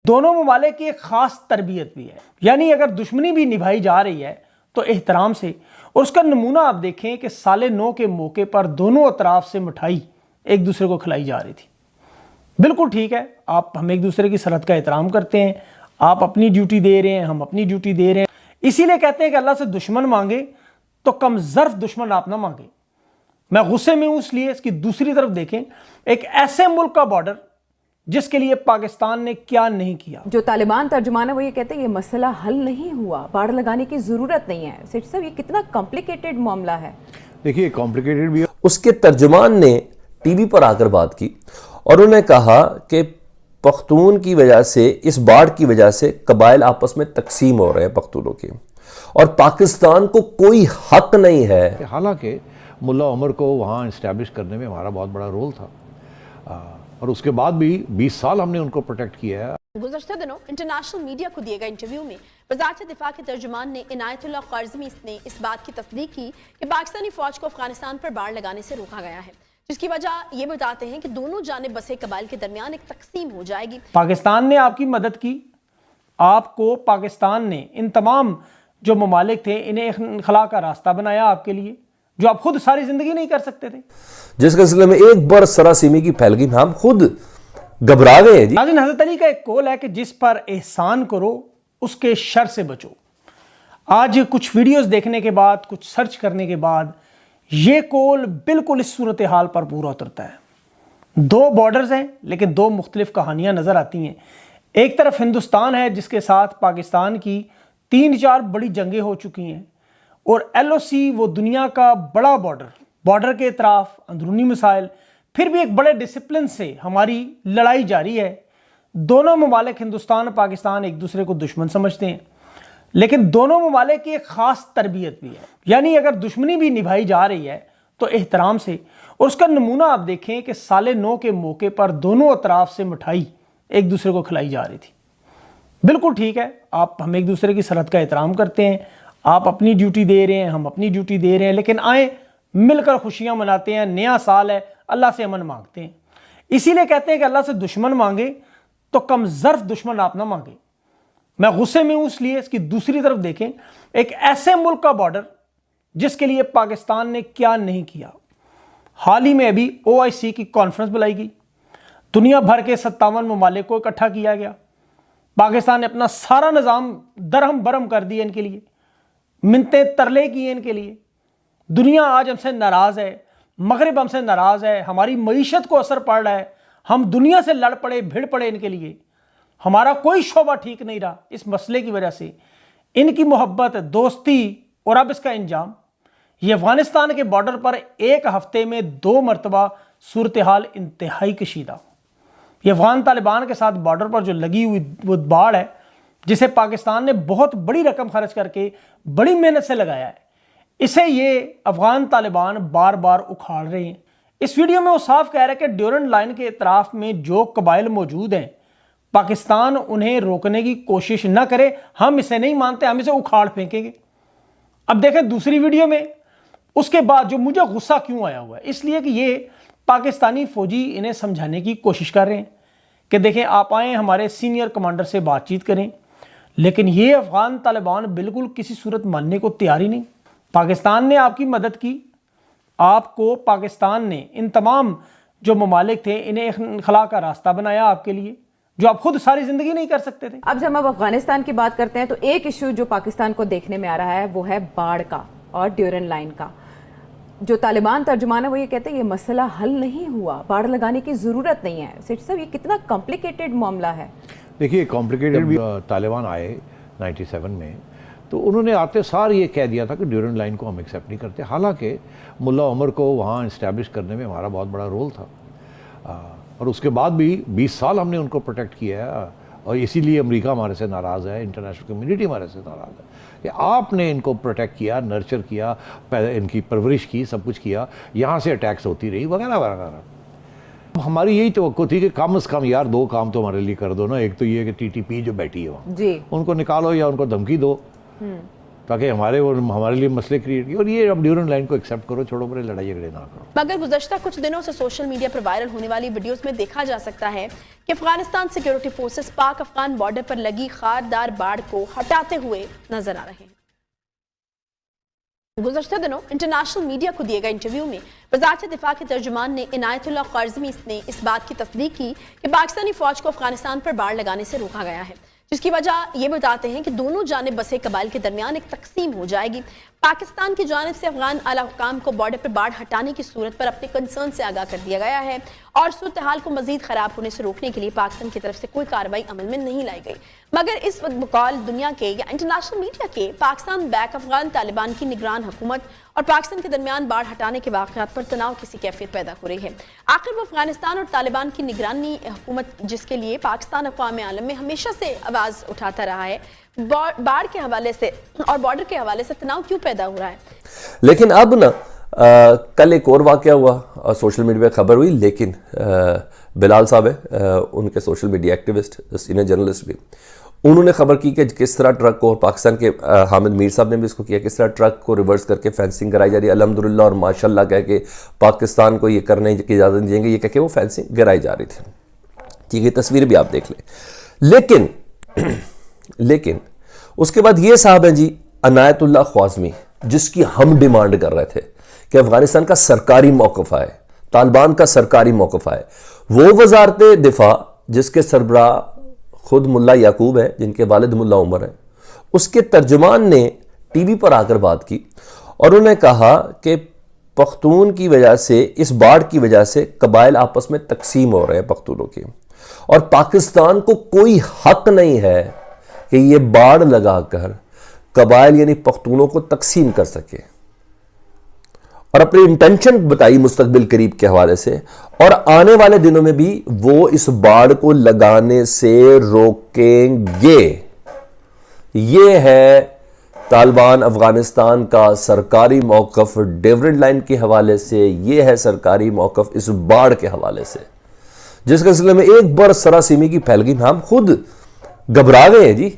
دونوں ممالک کی ایک خاص تربیت بھی ہے، یعنی اگر دشمنی بھی نبھائی جا رہی ہے تو احترام سے، اور اس کا نمونہ آپ دیکھیں کہ سال نو کے موقع پر دونوں اطراف سے مٹھائی ایک دوسرے کو کھلائی جا رہی تھی۔ بالکل ٹھیک ہے، ہم ایک دوسرے کی سرحد کا احترام کرتے ہیں، آپ اپنی ڈیوٹی دے رہے ہیں، ہم اپنی ڈیوٹی دے رہے ہیں، اسی لیے کہتے ہیں کہ اللہ سے دشمن مانگے تو کم ظرف دشمن آپ نہ مانگے۔ میں غصے میں ہوں اس لیے اس کی دوسری طرف دیکھیں، ایک ایسے ملک کا بارڈر جس کے لیے پاکستان نے کیا نہیں کیا۔ جو طالبان ترجمان ہے وہ یہ کہتے ہیں یہ مسئلہ حل نہیں ہوا، باڑ لگانے کی ضرورت نہیں ہے۔ سیٹھی صاحب، یہ کتنا کمپلیکیٹڈ معاملہ ہے؟ دیکھیے کمپلیکیٹڈ بھی ہے۔ اس کے ترجمان نے ٹی وی پر آ کر بات کی اور انہوں نے کہا کہ پختون کی وجہ سے، اس باڑ کی وجہ سے قبائل آپس میں تقسیم ہو رہے ہیں پختونوں کے، اور پاکستان کو کوئی حق نہیں ہے۔ حالانکہ ملا عمر کو وہاں اسٹیبلش کرنے میں ہمارا بہت بڑا رول تھا، اور اس کے بعد بھی 20 سال ہم نے ان کو پروٹیکٹ کیا ہے۔ گزشتہ دنوں انٹرنیشنل میڈیا کو دیے گئے انٹرویو میں وزارت دفاع کے ترجمان نے عنایت اللہ قارظمی نے اس بات کی تصدیق کی کہ پاکستانی فوج کو افغانستان پر باڑ لگانے سے روکا گیا ہے، جس کی وجہ یہ بتاتے ہیں کہ دونوں جانب بسے قبائل کے درمیان ایک تقسیم ہو جائے گی۔ پاکستان نے آپ کی مدد کی، آپ کو پاکستان نے ان تمام جو ممالک تھے انہیں انخلا کا راستہ بنایا آپ کے لیے، جو آپ خود ساری زندگی نہیں کر سکتے تھے، جس کے سلسلے میں ایک بار سراسیمی کی پھیل گئی، ہم خود گھبرا گئے ہیں۔ ناظرین، حضرت علی کا ایک قول ہے کہ جس پر احسان کرو اس کے شر سے بچو۔ آج کچھ ویڈیوز دیکھنے کے بعد، کچھ سرچ کرنے کے بعد یہ قول بالکل اس صورتحال پر پورا اترتا ہے۔ دو بارڈرز ہیں لیکن دو مختلف کہانیاں نظر آتی ہیں۔ ایک طرف ہندوستان ہے جس کے ساتھ پاکستان کی 3-4 بڑی جنگیں ہو چکی ہیں، اور ایل او سی وہ دنیا کا بڑا بارڈر کے اطراف اندرونی مسائل، پھر بھی ایک بڑے ڈسپلن سے ہماری لڑائی جاری ہے۔ دونوں ممالک ہندوستان اور پاکستان ایک دوسرے کو دشمن سمجھتے ہیں، لیکن دونوں ممالک کی ایک خاص تربیت بھی ہے، یعنی اگر دشمنی بھی نبھائی جا رہی ہے تو احترام سے، اور اس کا نمونہ آپ دیکھیں کہ سال نو کے موقع پر دونوں اطراف سے مٹھائی ایک دوسرے کو کھلائی جا رہی تھی۔ بالکل ٹھیک ہے، ہم ایک دوسرے کی سرحد کا احترام کرتے ہیں، آپ اپنی ڈیوٹی دے رہے ہیں، ہم اپنی ڈیوٹی دے رہے ہیں، لیکن آئیں مل کر خوشیاں مناتے ہیں، نیا سال ہے، اللہ سے امن مانگتے ہیں۔ اسی لیے کہتے ہیں کہ اللہ سے دشمن مانگے تو کم ظرف دشمن آپ نہ مانگے۔ میں غصے میں ہوں اس لیے اس کی دوسری طرف دیکھیں، ایک ایسے ملک کا بارڈر جس کے لیے پاکستان نے کیا نہیں کیا۔ حال ہی میں ابھی OIC کی کانفرنس بلائی گئی، دنیا بھر کے 57 ممالک کو اکٹھا کیا گیا۔ پاکستان نے اپنا سارا نظام درہم برہم کر دیا ان کے لیے، منتیں ترلے کیے ان کے لیے۔ دنیا آج ہم سے ناراض ہے، مغرب ہم سے ناراض ہے، ہماری معیشت کو اثر پڑ رہا ہے، ہم دنیا سے لڑ پڑے بھیڑ پڑے ان کے لیے، ہمارا کوئی شعبہ ٹھیک نہیں رہا اس مسئلے کی وجہ سے۔ ان کی محبت، دوستی اور اب اس کا انجام، یہ افغانستان کے بارڈر پر ایک ہفتے میں 2 مرتبہ صورتحال انتہائی کشیدہ۔ یہ افغان طالبان کے ساتھ بارڈر پر جو لگی ہوئی وہ باڑ ہے جسے پاکستان نے بہت بڑی رقم خرچ کر کے بڑی محنت سے لگایا ہے، اسے یہ افغان طالبان بار بار اکھاڑ رہے ہیں۔ اس ویڈیو میں وہ صاف کہہ رہے ہیں کہ ڈیورنڈ لائن کے اطراف میں جو قبائل موجود ہیں، پاکستان انہیں روکنے کی کوشش نہ کرے، ہم اسے نہیں مانتے، ہم اسے اکھاڑ پھینکیں گے۔ اب دیکھیں دوسری ویڈیو میں اس کے بعد جو مجھے غصہ کیوں آیا ہوا ہے، اس لیے کہ یہ پاکستانی فوجی انہیں سمجھانے کی کوشش کر رہے ہیں کہ دیکھیں آپ آئیں ہمارے سینئر کمانڈر سے بات چیت کریں، لیکن یہ افغان طالبان بالکل کسی صورت ماننے کو تیار ہی نہیں۔ پاکستان نے آپ کی مدد کی، آپ کو پاکستان نے ان تمام جو ممالک تھے انہیں انخلا کا راستہ بنایا آپ کے لیے، جو آپ خود ساری زندگی نہیں کر سکتے تھے۔ اب جب ہم افغانستان کی بات کرتے ہیں تو ایک ایشو جو پاکستان کو دیکھنے میں آ رہا ہے وہ ہے باڑ کا اور ڈیورنڈ لائن کا۔ جو طالبان ترجمان ہے وہ یہ کہتے ہیں یہ مسئلہ حل نہیں ہوا، باڑ لگانے کی ضرورت نہیں ہے۔ سیٹھی صاحب، یہ کتنا کمپلیکیٹڈ معاملہ ہے؟ دیکھیے کمپلیکیٹڈ بھی۔ طالبان آئے 97 میں تو انہوں نے آتے سار یہ کہہ دیا تھا کہ ڈیورنڈ لائن کو ہم ایکسیپٹ نہیں کرتے، حالانکہ ملا عمر کو وہاں اسٹیبلش کرنے میں ہمارا بہت بڑا رول تھا، اور اس کے بعد بھی 20 سال ہم نے ان کو پروٹیکٹ کیا ہے، اور اسی لیے امریکہ ہمارے سے ناراض ہے، انٹرنیشنل کمیونٹی ہمارے سے ناراض ہے کہ آپ نے ان کو پروٹیکٹ کیا، نرچر کیا، ان کی پرورش کی، سب کچھ کیا، یہاں سے اٹیکس ہوتی رہی وغیرہ وغیرہ۔ ہماری یہی توقع تھی کہ کم از کم یار 2 کام تو ہمارے لیے کر دو نا، ایک تو یہ کہ TTP جو بیٹھی ہے وہاں جی ان کو نکالو یا ان کو دھمکی دو تاکہ ہمارے لیے مسئلے کریٹ کی، اور یہ اب ڈیورنڈ لائن کو ایکسیپٹ کرو، چھوڑو میرے لڑائی جھگڑے نہ کرو۔ مگر گزشتہ کچھ دنوں سے سوشل میڈیا پر وائرل ہونے والی ویڈیوز میں دیکھا جا سکتا ہے کہ Afghanistan security forces Pak Afghan border پر لگی خاردار باڑ کو ہٹاتے ہوئے نظر آ رہے ہیں۔ گزشتہ دنوں انٹرنیشنل میڈیا کو دیے گئے انٹرویو میں وزارت دفاع کے ترجمان نے عنایت اللہ قرظمی نے اس بات کی تصدیق کی کہ پاکستانی فوج کو افغانستان پر باڑ لگانے سے روکا گیا ہے، جس کی وجہ یہ بتاتے ہیں کہ دونوں جانب بسے قبائل کے درمیان ایک تقسیم ہو جائے گی۔ پاکستان کی جانب سے افغان اعلی حکام کو بارڈر پر باڑ ہٹانے کی صورت پر اپنے کنسرن سے آگاہ کر دیا گیا ہے اور صورتحال کو مزید خراب ہونے سے روکنے کے لیے پاکستان کی طرف سے کوئی کارروائی عمل میں نہیں لائی گئی، مگر اس وقت بقول دنیا کے یا انٹرنیشنل میڈیا کے پاکستان بیک افغان طالبان کی نگران حکومت اور پاکستان کے درمیان باڑ ہٹانے کے واقعات پر تناؤ کسی کیفیت پیدا ہو رہی ہے۔ آخر وہ افغانستان اور طالبان کی نگرانی حکومت جس کے لیے پاکستان اقوام عالم میں ہمیشہ سے آواز اٹھاتا رہا ہے، باڑ کے حوالے سے اور بارڈر کے حوالے سے تناؤ کیوں پیدا ہو رہا ہے؟ لیکن اب نا کل ایک اور واقعہ ہوا، سوشل میڈیا پہ خبر ہوئی، لیکن بلال صاحب ہے ان کے social media activist, senior journalist بھی، انہوں نے خبر کی کہ کس طرح ٹرک کو، اور پاکستان کے حامد میر صاحب نے بھی اس کو کیا، کس طرح ٹرک کو ریورس کر کے فینسنگ کرائی جا رہی ہے الحمدللہ، اور ماشاءاللہ کہہ کے پاکستان کو یہ کرنے کی اجازت نہیں دیں گے، یہ کہہ کے وہ فینسنگ گرائی جا رہی تھی۔ ٹھیک ہے، تصویر بھی آپ دیکھ لیں۔ لیکن اس کے بعد یہ صاحب ہیں جی عنایت اللہ قرظمی، جس کی ہم ڈیمانڈ کر رہے تھے کہ افغانستان کا سرکاری موقف آئے، طالبان کا سرکاری موقف آئے، وہ وزارت دفاع جس کے سربراہ خود ملا یعقوب ہے، جن کے والد ملا عمر ہیں، اس کے ترجمان نے ٹی وی پر آ کر بات کی اور انہوں نے کہا کہ پختون کی وجہ سے، اس باڑ کی وجہ سے قبائل آپس میں تقسیم ہو رہے ہیں پختونوں کے، اور پاکستان کو کوئی حق نہیں ہے کہ یہ باڑ لگا کر قبائل یعنی پختونوں کو تقسیم کر سکے، اور اپنی انٹینشن بتائی مستقبل قریب کے حوالے سے، اور آنے والے دنوں میں بھی وہ اس باڑ کو لگانے سے روکیں گے۔ یہ ہے طالبان افغانستان کا سرکاری موقف ڈیورنٹ لائن کے حوالے سے، یہ ہے سرکاری موقف اس باڑ کے حوالے سے، جس کے سلسلے میں ایک بار سراسیمی کی پھیل گئی، ہم خود گھبرا گئے ہیں جی۔